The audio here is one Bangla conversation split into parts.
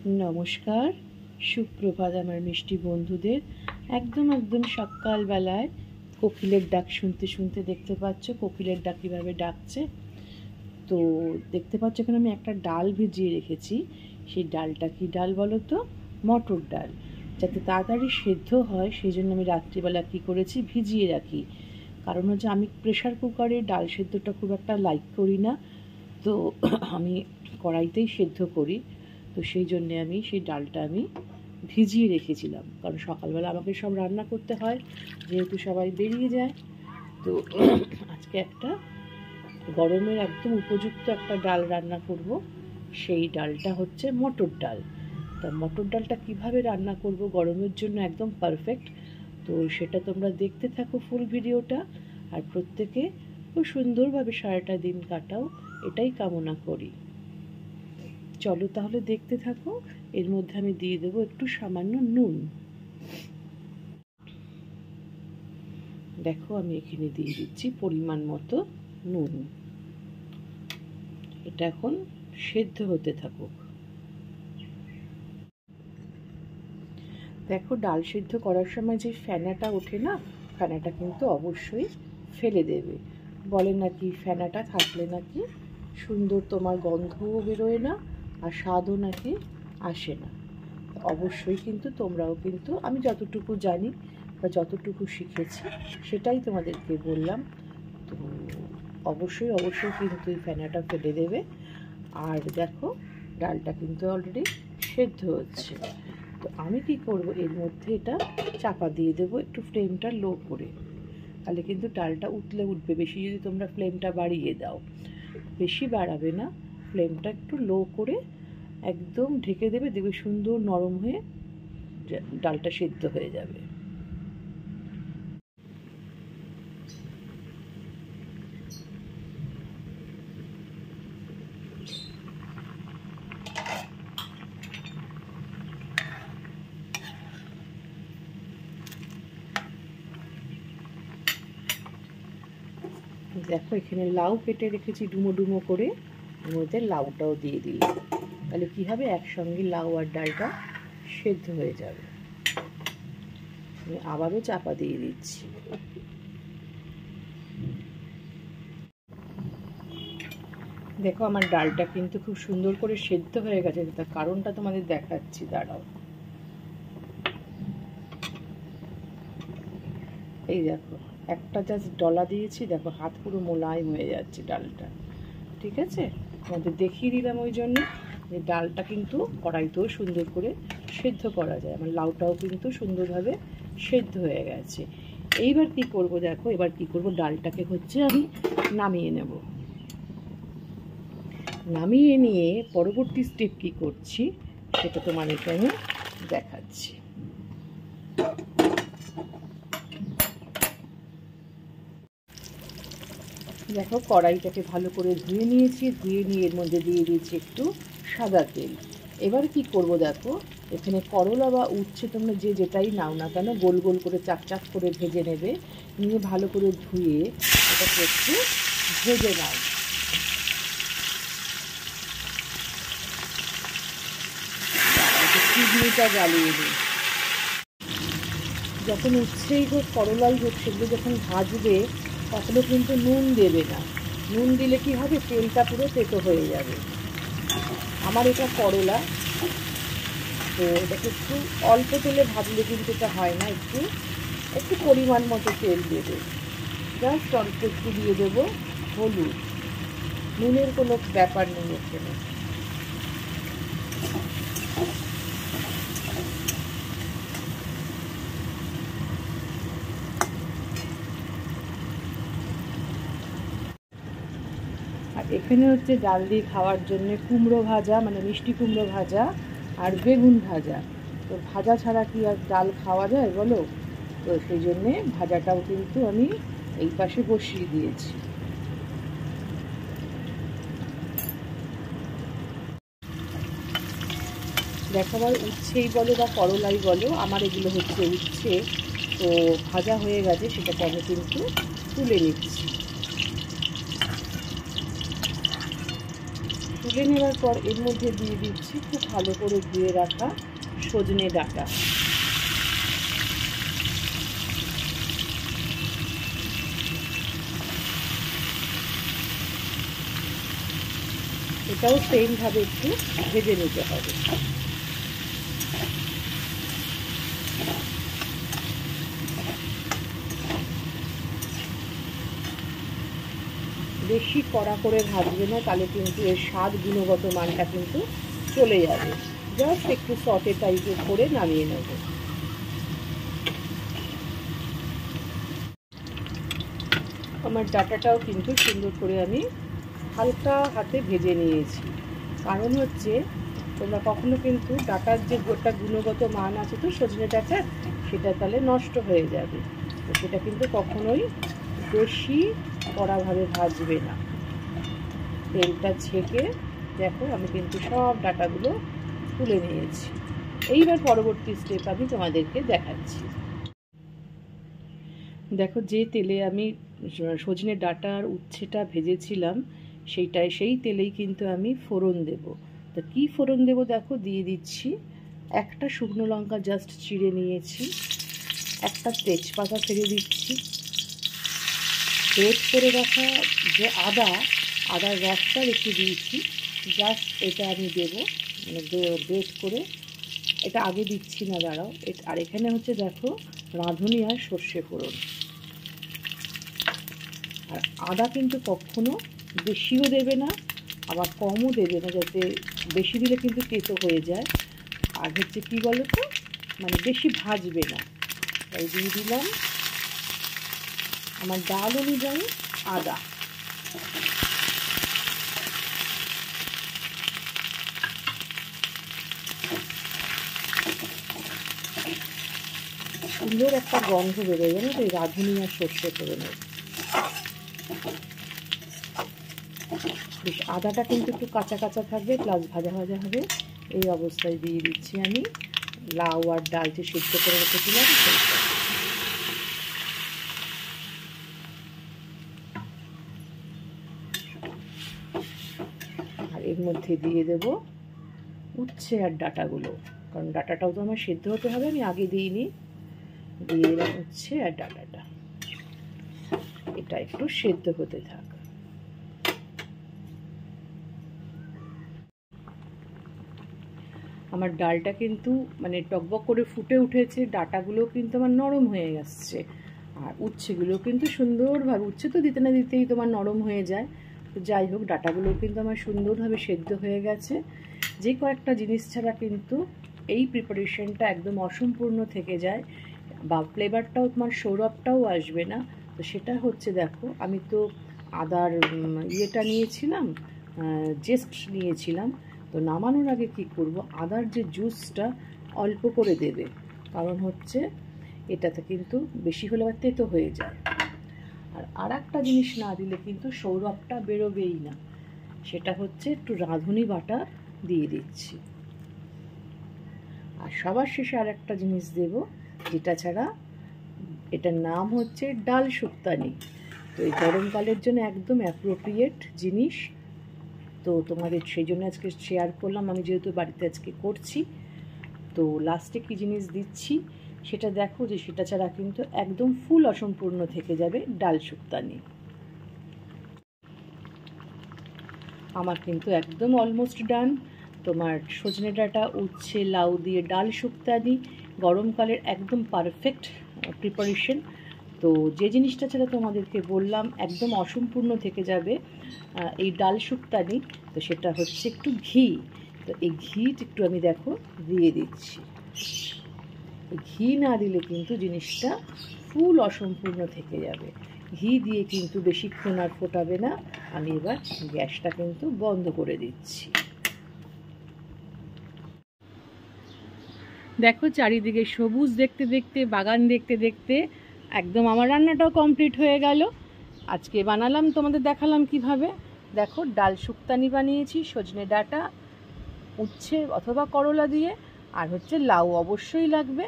নমস্কার, সুপ্রভাত আমার মিষ্টি বন্ধুদের। একদম সকালবেলায় কোকিলের ডাক শুনতে শুনতে দেখতে পাচ্ছ কোকিলের ডাক কীভাবে ডাকছে। তো দেখতে পাচ্ছ এখানে আমি একটা ডাল ভিজিয়ে রেখেছি। সেই ডালটা কি ডাল বলো তো? মটর ডাল। যাতে তাড়াতাড়ি সেদ্ধ হয় সেই জন্য আমি রাত্রিবেলা কী করেছি, ভিজিয়ে রাখি। কারণ হচ্ছে আমি প্রেশার কুকারে ডাল সেদ্ধটা খুব একটা লাইক করি না, তো আমি কড়াইতেই সেদ্ধ করি। তো সেই জন্যে আমি সেই ডালটা ভিজিয়ে রেখেছিলাম, কারণ সকালবেলা আমাকে সব রান্না করতে হয়, যেহেতু সবাই বেরিয়ে যায়। তো আজকে একটা গরমের একদম উপযুক্ত একটা ডাল রান্না করব। সেই ডালটা হচ্ছে মটর ডাল। তা মটর ডালটা কিভাবে রান্না করব গরমের জন্য একদম পারফেক্ট, তো সেটা তোমরা দেখতে থাকো ফুল ভিডিওটা। আর প্রত্যেকে খুব সুন্দরভাবে সারাটা দিন কাটাও, এটাই কামনা করি। চলো তাহলে দেখতে থাকো। এর মধ্যে আমি দিয়ে দেবো একটু সামান্য নুন। দেখো আমি এখানে দিয়ে দিচ্ছি পরিমাণ মতো নুন। এটা এখন সেদ্ধ হতে থাকুক। দেখো ডাল সেদ্ধ করার সময় যে ফেনাটা ওঠে না, ফেনাটা কিন্তু অবশ্যই ফেলে দেবে। বলে নাকি ফেনাটা থাকলে নাকি সুন্দর তোমার গন্ধও বেরোয় না, আর স্বাদও নাকি আসে না। অবশ্যই কিন্তু তোমরাও কিন্তু, আমি যতটুকু জানি বা যতটুকু শিখেছি সেটাই তোমাদেরকে বললাম। তো অবশ্যই কিন্তু এই ফেনাটা ফেলে দেবে। আর দেখো ডালটা কিন্তু অলরেডি সেদ্ধ হচ্ছে। তো আমি কি করব, এর মধ্যে এটা চাপা দিয়ে দেবো একটু ফ্লেমটা লো করে। তাহলে কিন্তু ডালটা উঠবে। বেশি যদি তোমরা ফ্লেমটা বাড়িয়ে দাও, বেশি বাড়াবে না, ফ্লেমটা একটু লো করে একদম ঢেকে দেবে, দেখবে সুন্দর নরম হয়ে ডালটা সেদ্ধ হয়ে যাবে। দেখো এখানে লাউ কেটে রেখেছি ডুমো ডুমো করে, এর মধ্যে লাউটাও দিয়ে দিলাম। তাহলে কী হবে, একসঙ্গে লাউ আর ডালটা সেদ্ধ হয়ে যাবে। আমি আবারও চাপা দিয়ে দিচ্ছি। দেখো আমার ডালটা কিন্তু খুব সুন্দর করে সেদ্ধ হয়ে গেছে, তার কারণটা তোমাদের দেখাচ্ছি, দাঁড়াও। এই দেখো একটা জাস্ট ডলা দিয়েছি, দেখো হাত পুরো মোলায়েম হয়ে যাচ্ছে ডালটা। ঠিক আছে, তোমাদের দেখিয়ে দিলাম ওই জন্য যে ডালটা কিন্তু কড়াইতেও সুন্দর করে সেদ্ধ করা যায়। আমার লাউটাও কিন্তু সুন্দরভাবে সেদ্ধ হয়ে গেছে। এইবার কি করব, দেখো এবার কি করব, ডালটাকে হচ্ছে আমি নামিয়ে নেব। নামিয়ে নিয়ে পরবর্তী স্টেপ কি করছি সেটা তোমাদেরকে আমি দেখাচ্ছি। দেখো কড়াইটাকে ভালো করে ধুয়ে নিয়েছি, ধুয়ে নিয়ে এর মধ্যে দিয়ে দিয়েছি একটু সাদা তেল। এবার কি করব, দেখো এখানে করলা বা উচ্ছে তোমরা যে যেটাই নাও না কেন, গোল গোল করে চাক চাক করে ভেজে নেবে। নিয়ে ভালো করে ধুয়ে এটাকে একটু ভেজে নাও। চিজনিটা জ্বালিয়ে দিই। যখন উচ্ছেই হোক করলাই হোক, সেগুলো যখন ভাজবে তখনও কিন্তু নুন দেবে না। নুন দিলে কি হবে, তেলটা পুরো তেতো হয়ে যাবে। আমার এটা করলা, তো এটাকে একটু অল্প তেলে ভাজলে কিন্তু এটা হয় না, একটু একটু পরিমাণ মতো তেল দেবে। জাস্ট অল্প একটু দিয়ে দেবো হলুদ। নুনের কোনো ব্যাপার নেই এখানে। আর এখানে হচ্ছে ডাল দিয়ে খাওয়ার জন্য কুমড়ো ভাজা, মানে মিষ্টি কুমড়ো ভাজা আর বেগুন ভাজা। তো ভাজা ছাড়া কি আর ডাল খাওয়া যায় বলো? তো সেই জন্যে ভাজাটাও কিন্তু আমি এই পাশে বসিয়ে দিয়েছি। দেখো আবার উচ্ছেই বলো বা করলাই বলো, আমার এগুলো হচ্ছে উচ্ছে। তো ভাজা হয়ে গেছে, সেটাকে আমি কিন্তু তুলে নিচ্ছি। তুলে নেওয়ার পর এর মধ্যে দিয়ে দিচ্ছি খুব ভালো করে ধুয়ে রাখা সজনে ডাঁটা। এটাও সেমভাবে একটু ভেজে নিতে হবে। বেশি কড়া করে ভাজবে না, তাহলে কিন্তু এর স্বাদ গুণগত মানটা কিন্তু চলে যাবে। জাস্ট একটু সটে টাইপের করে নামিয়ে নেব। আমার ডাঁটাটাও কিন্তু সুন্দর করে আমি হালকা হাতে ভেজে নিয়েছি। কারণ হচ্ছে তোমরা কখনো কিন্তু ডাঁটার যে গোটা গুণগত মান আছে তো সজনে ডাঁটার, সেটা তাহলে নষ্ট হয়ে যাবে। তো সেটা কিন্তু কখনোই বেশি কড়াভাবে ভাজবে না। তেলটা ছেঁকে দেখো আমি কিন্তু সব ডাঁটাগুলো তুলে নিয়েছি। এইবার পরবর্তী স্টেপ আমি তোমাদেরকে দেখাচ্ছি। দেখো যে তেলে আমি সজনে ডাঁটা আর উচ্ছেটা ভেজেছিলাম সেই তেলেই কিন্তু আমি ফোড়ন দেব। তো কী ফোড়ন দেব দেখো, দিয়ে দিচ্ছি একটা শুকনো লঙ্কা জাস্ট চিড়ে নিয়েছি, একটা তেজপাতা ফেলে দিচ্ছি, গ্রেট করে রাখা যে আদার রসটা একটু দিয়েছি, জাস্ট এটা আমি দেবো, মানে গ্রেট করে। এটা আগে দিচ্ছি না, দাঁড়াও। আর এখানে হচ্ছে দেখো রাঁধুনি আর সর্ষে ফোড়ন। আর আদা কিন্তু কখনো বেশিও দেবে না আবার কমও দেবে না, যাতে বেশি দিলে কিন্তু তেতো হয়ে যায়। আর হচ্ছে কী বলো তো, মানে বেশি ভাজবে না। তাই দিয়ে দিলাম আমার ডাল অনুযায়ী আদা। সুন্দর একটা গন্ধ বেরোয়, জানো তো, এই রাঁধুনি আর সর্ষে ফোড়নের। বেশ আদাটা কিন্তু একটু কাঁচা কাঁচা থাকবে, প্লাস ভাজা ভাজা হবে। এই অবস্থায় দিয়ে দিচ্ছি আমি লাউ আর ডাল যে সিদ্ধ করে রেখেছিলাম সেইটা। আর এর মধ্যে দিয়ে দেব উচ্ছে আর ডাঁটাগুলো, কারণ ডাঁটাটাও তো আমার সিদ্ধ হতে হবে, আমি আগে দিইনি। দিয়ে দিলাম উচ্ছে আর ডাঁটাটা, এটা একটু সিদ্ধ হতে থাক। আমার ডালটা কিন্তু মানে টকবক করে ফুটে উঠেছে, ডাঁটাগুলো কিন্তু আমার নরম হয়ে আসছে, আর উচ্ছেগুলো কিন্তু সুন্দরভাবে, উচ্ছে তো দিতে না দিতেই তোমার নরম হয়ে যায়। তো যাই হোক, ডাঁটাগুলো কিন্তু আমার সুন্দরভাবে সেদ্ধ হয়ে গেছে। যে কয়েকটা জিনিস ছাড়া কিন্তু এই প্রিপারেশনটা একদম অসম্পূর্ণ থেকে যায়, বা ফ্লেভারটাও তোমার সৌরভটাও আসবে না। তো সেটা হচ্ছে দেখো, আমি তো আদার ইয়েটা নিয়েছিলাম, জেস্ট নিয়েছিলাম। তো নামানোর আগে কি করব, আদার যে জুসটা অল্প করে দেবে, কারণ হচ্ছে এটাতে কিন্তু বেশি হলে আবার তেতো হয়ে যায়। আর একটা জিনিস না দিলে কিন্তু সৌরভটা বেরোবেই না, সেটা হচ্ছে একটু রাঁধুনি বাটা দিয়ে দিচ্ছি। আর সবার শেষে আর একটা জিনিস দেব, যেটা ছাড়া, এটার নাম হচ্ছে ডাল শুক্তানি। তো এই গরমকালের জন্য একদম অ্যাপ্রোপ্রিয়েট জিনিস। তো তোমাদের সেই জন্য আজকে শেয়ার করলাম, আমি যেহেতু বাড়িতে আজকে করছি। তো লাস্টে কী জিনিস দিচ্ছি সেটা দেখো, যে সেটা ছাড়া কিন্তু একদম ফুল অসম্পূর্ণ থেকে যাবে ডাল শুক্তানি। আমার কিন্তু একদম অলমোস্ট ডান। তোমার সজনে ডাঁটা উচ্ছে লাউ দিয়ে ডাল শুক্তানি গরমকালের একদম পারফেক্ট প্রিপারেশন। তো যে জিনিসটা ছাড়া তোমাদেরকে বললাম একদম অসম্পূর্ণ থেকে যাবে এই ডাল শুক্তানি, তো সেটা হচ্ছে একটু ঘি। তো এই ঘিটা একটু আমি দেখো দিয়ে দিচ্ছি। ঘি না দিলে কিন্তু জিনিসটা ফুল অসম্পূর্ণ থেকে যাবে। ঘি দিয়ে কিন্তু বেশিক্ষণ আর ফোটাবে না। আমি এবার গ্যাসটা কিন্তু বন্ধ করে দিচ্ছি। দেখো চারিদিকে সবুজ দেখতে দেখতে, বাগান দেখতে দেখতে একদম আমার রান্নাটাও কমপ্লিট হয়ে গেল। আজকে বানালাম, তোমাদের দেখালাম কিভাবে। দেখো ডাল শুক্তানি বানিয়েছি সজনে ডাঁটা উচ্ছে অথবা করলা দিয়ে, আর হচ্ছে লাউ অবশ্যই লাগবে।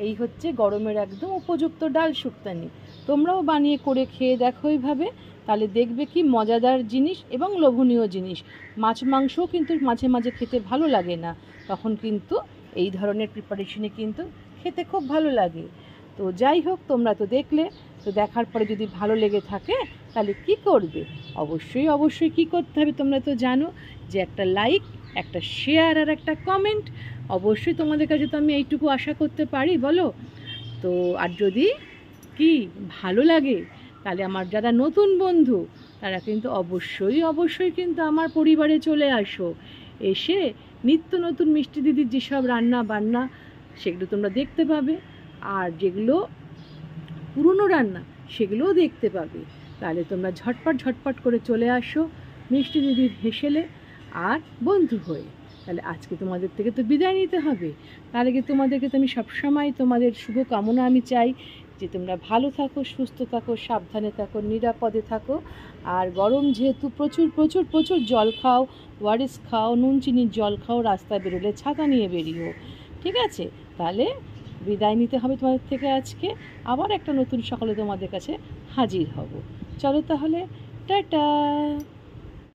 এই হচ্ছে গরমের একদম উপযুক্ত ডাল শুক্তানি। তোমরাও বানিয়ে করে খেয়ে দেখো এইভাবে, তাহলে দেখবে কি মজাদার জিনিস এবং লোভনীয় জিনিস। মাছ মাংসও কিন্তু মাঝে মাঝে খেতে ভালো লাগে না, তখন কিন্তু এই ধরনের প্রিপারেশনে কিন্তু খেতে খুব ভালো লাগে। তো যাই হোক, তোমরা তো দেখলে, তো দেখার পরে যদি ভালো লেগে থাকে তাহলে কি করবে? অবশ্যই অবশ্যই কি করতে হবে তোমরা তো জানো, যে একটা লাইক, একটা শেয়ার আর একটা কমেন্ট। অবশ্যই তোমাদের কাছে তো আমি এইটুকু আশা করতে পারি, বলো? তো আর যদি কি ভালো লাগে তাহলে আমার যারা নতুন বন্ধু তারা কিন্তু অবশ্যই অবশ্যই কিন্তু আমার পরিবারে চলে আসো, এসে নিত্য নতুন মিষ্টি দিদির যেসব রান্না বান্না সেগুলো তোমরা দেখতে পাবে, আর যেগুলো পুরনো রান্না সেগুলোও দেখতে পাবে। তাহলে তোমরা ঝটপট ঝটপট করে চলে আসো মিষ্টি দিদির হেসেলে আর বন্ধু হয়ে। তাহলে আজকে তোমাদের থেকে তো বিদায় নিতে হবে, তার আগে তোমাদেরকে তো আমি সবসময় তোমাদের শুভ কামনা আমি চাই যে তোমরা ভালো থাকো, সুস্থ থাকো, সাবধানে থাকো, নিরাপদে থাকো। আর গরম যেহেতু, প্রচুর প্রচুর প্রচুর জল খাও, ওয়ারিস খাও, নুন চিনির জল খাও, রাস্তায় বেরোলে ছাতা নিয়ে বেরিও, ঠিক আছে? তাহলে বিদায় নিতে হবে তোমাদের থেকে আজকে, আবার একটা নতুন সকালে তোমাদের কাছে হাজির হব। চলো তাহলে, টাটা।